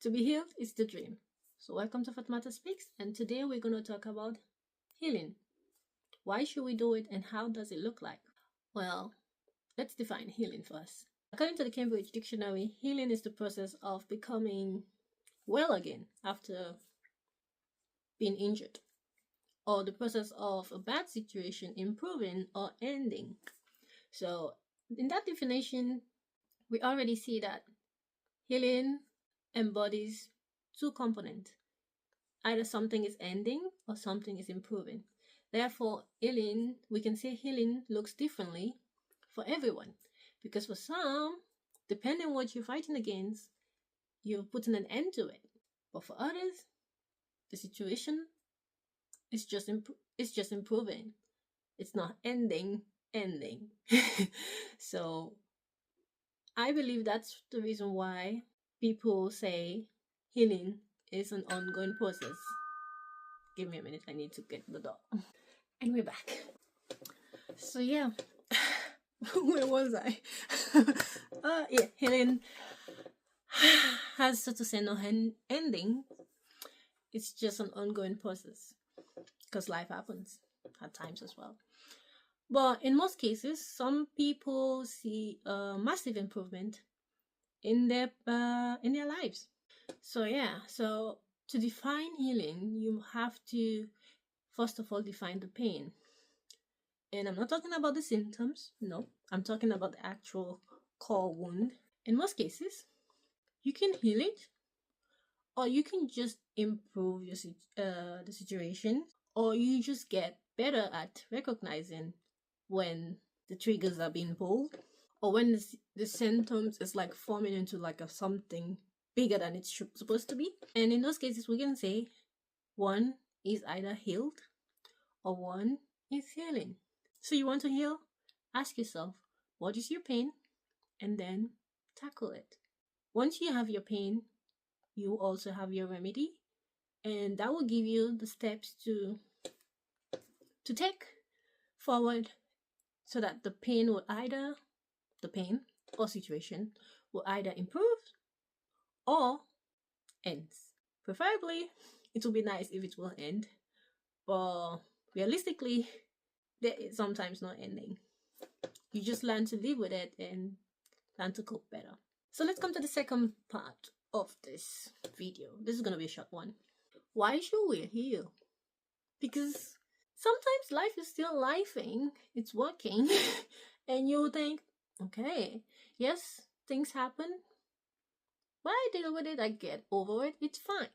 To be healed is the dream. So welcome to Fatmata Speaks, and today we're going to talk about healing. Why should we do it and how does it look like? Well, let's define healing first. According to the Cambridge Dictionary, healing is the process of becoming well again after being injured, or the process of a bad situation improving or ending. So in that definition, we already see that healing embodies two components. Either something is ending or something is improving. Therefore, healing, we can say healing looks differently for everyone. Because for some, depending on what you're fighting against, you're putting an end to it. But for others, the situation is just improving. It's not ending. So I believe that's the reason why people say healing is an ongoing process. Give me a minute, I need to get the door. And we're back. So yeah, where was I? Healing has, so to say, no ending. It's just an ongoing process because life happens at times as well. But in most cases, some people see a massive improvement in their lives. So to define healing, you have to first of all define the pain. And I'm not talking about the symptoms, no. I'm talking about the actual core wound. In most cases, you can heal it, or you can just improve the situation, or you just get better at recognizing when the triggers are being pulled, or when the symptoms is like forming into like something bigger than it's supposed to be. And in those cases, we can say one is either healed or one is healing. So you want to heal? Ask yourself, what is your pain? And then tackle it. Once you have your pain, you also have your remedy. And that will give you the steps to take forward so that the pain or situation will either improve or ends. Preferably, it will be nice if it will end. But realistically, there is sometimes no ending. You just learn to live with it and learn to cope better. So let's come to the second part of this video. This is going to be a short one. Why should we heal? Because sometimes life is still lifing, it's working, and you'll think, okay, yes, things happen, but I deal with it, I get over it, it's fine.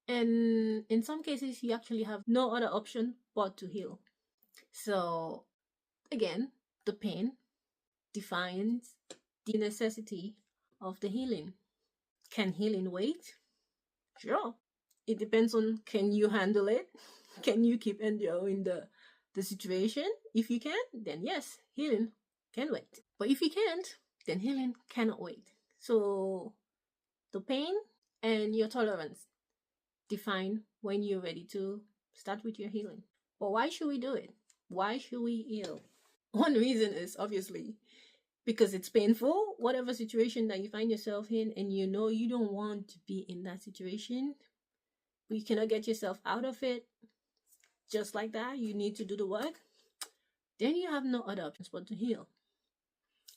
And in some cases, you actually have no other option but to heal. So again, the pain defines the necessity of the healing. Can healing wait? Sure. It depends on, can you handle it? Can you keep enduring the situation? If you can, then yes, healing can wait. But if you can't, then healing cannot wait. So the pain and your tolerance define when you're ready to start with your healing. But why should we do it? Why should we heal? One reason is obviously because it's painful, whatever situation that you find yourself in, and you know you don't want to be in that situation, but you cannot get yourself out of it just like that, you need to do the work, then you have no other options but to heal.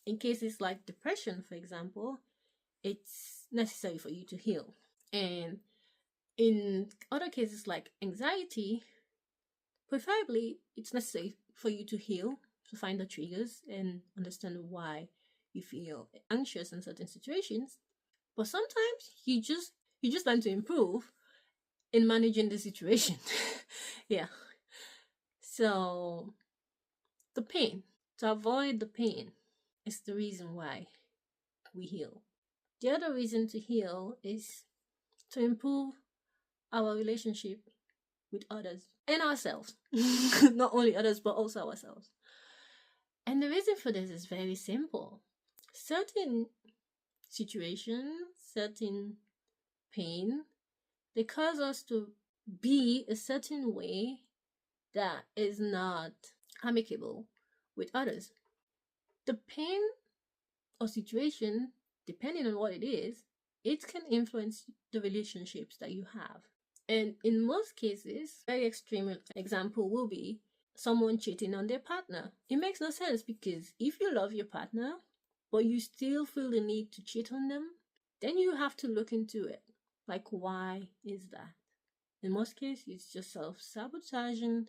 In cases like depression, for example, it's necessary for you to heal. And in other cases like anxiety, preferably it's necessary for you to heal, to find the triggers and understand why you feel anxious in certain situations. But sometimes you just learn to improve in managing the situation. Yeah. So the pain, to avoid the pain, is the reason why we heal. The other reason to heal is to improve our relationship with others and ourselves. Not only others, but also ourselves. And the reason for this is very simple. Certain situations, certain pain, they cause us to be a certain way that is not amicable with others. The pain or situation, depending on what it is it can influence the relationships that you have. And in most cases, very extreme example will be someone cheating on their partner. It makes no sense, because if you love your partner, but you still feel the need to cheat on them, then you have to look into it. Like, why is that? In most cases, it's just self-sabotaging,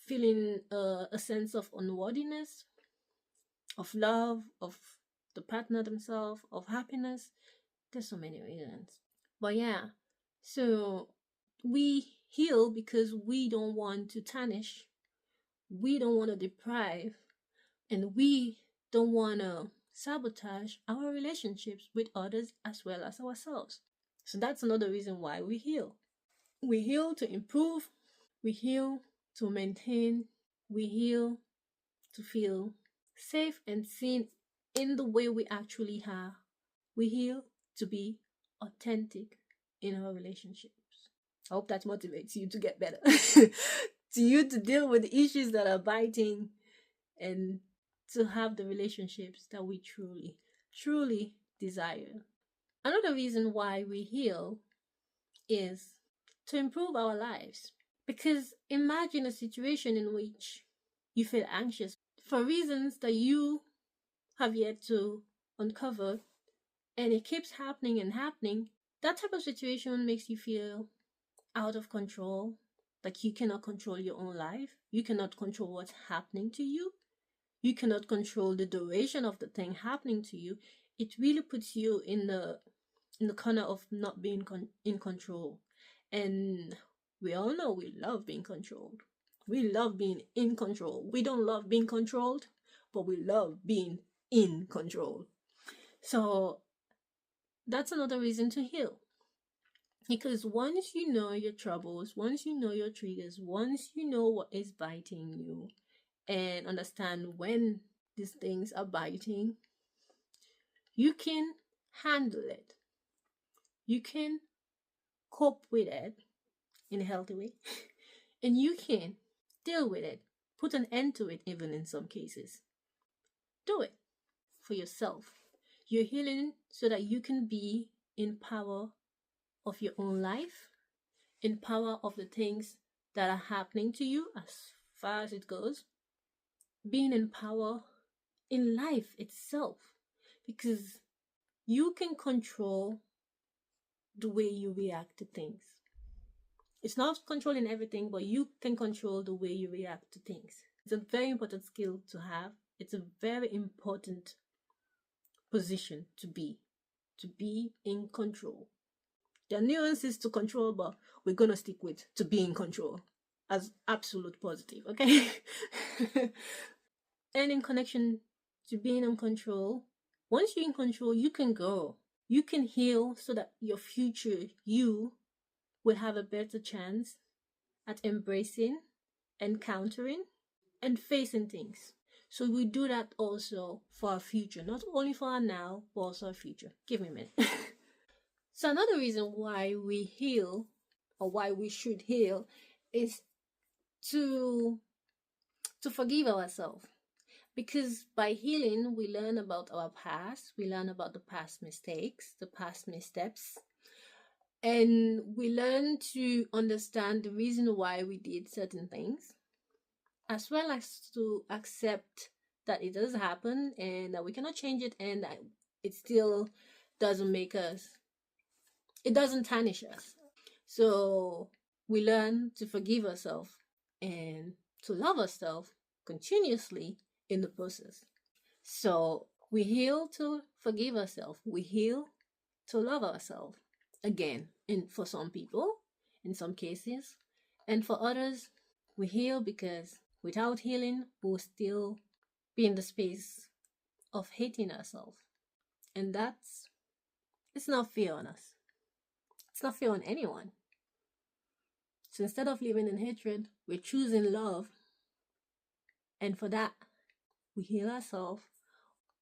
feeling a sense of unworthiness, of love, of the partner themselves, of happiness. There's so many reasons. But yeah, so we heal because we don't want to tarnish, we don't want to deprive, and we don't want to sabotage our relationships with others as well as ourselves. So that's another reason why we heal. We heal to improve, we heal to maintain, we heal to feel safe and seen in the way we actually are. We heal to be authentic in our relationships. I hope that motivates you to get better. To you to deal with issues that are biting, and to have the relationships that we truly desire. Another reason why we heal is to improve our lives. Because imagine a situation in which you feel anxious for reasons that you have yet to uncover, and it keeps happening and happening. That type of situation makes you feel out of control, like you cannot control your own life, you cannot control what's happening to you, you cannot control the duration of the thing happening to you. It really puts you in the corner of not being in control. And we all know we love being controlled. We love being in control. We don't love being controlled, but we love being in control. So that's another reason to heal. Because once you know your troubles, once you know your triggers, once you know what is biting you, and understand when these things are biting, you can handle it. You can cope with it in a healthy way. And you can deal with it. Put an end to it, even in some cases. Do it for yourself. You're healing so that you can be in power of your own life, in power of the things that are happening to you as far as it goes, being in power in life itself, because you can control the way you react to things. It's not controlling everything, but you can control the way you react to things. It's a very important skill to have. It's a very important position to be in control. There are nuances to control, but we're going to stick with to be in control as absolute positive, okay? And in connection to being in control, once you're in control, you can grow. You can heal so that your future you will have a better chance at embracing, encountering, and facing things. So we do that also for our future, not only for our now, but also our future. Give me a minute. So another reason why we heal, or why we should heal, is to forgive ourselves. Because by healing, we learn about our past, we learn about the past mistakes, the past missteps, and we learn to understand the reason why we did certain things, as well as to accept that it does happen and that we cannot change it, and that it still doesn't make us, it doesn't tarnish us. So we learn to forgive ourselves and to love ourselves continuously in the process. So we heal to forgive ourselves. We heal to love ourselves. Again, for some people, in some cases, and for others, we heal because without healing, we'll still be in the space of hating ourselves. And it's not fair on us. It's not fair on anyone. So instead of living in hatred, we're choosing love. And for that, we heal ourselves.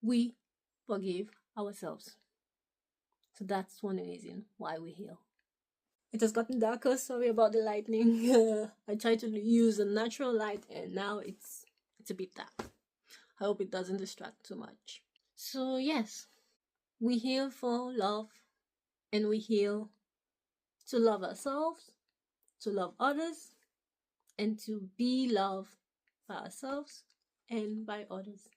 We forgive ourselves. So that's one reason why we heal. It has gotten darker. Sorry about the lightning. I tried to use a natural light, and now it's a bit dark. I hope it doesn't distract too much. So yes, we heal for love. And we heal to love ourselves, to love others, and to be loved by ourselves and by others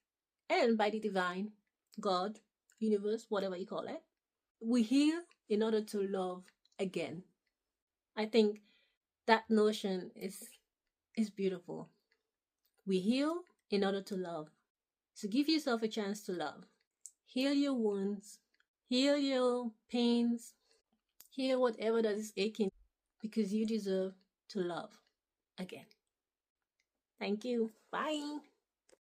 and by the divine, God, universe, whatever you call it. We heal in order to love again. I think that notion is beautiful. We heal in order to love. So give yourself a chance to love. Heal your wounds, heal your pains, heal whatever that is aching, because you deserve to love again. Thank you. Bye.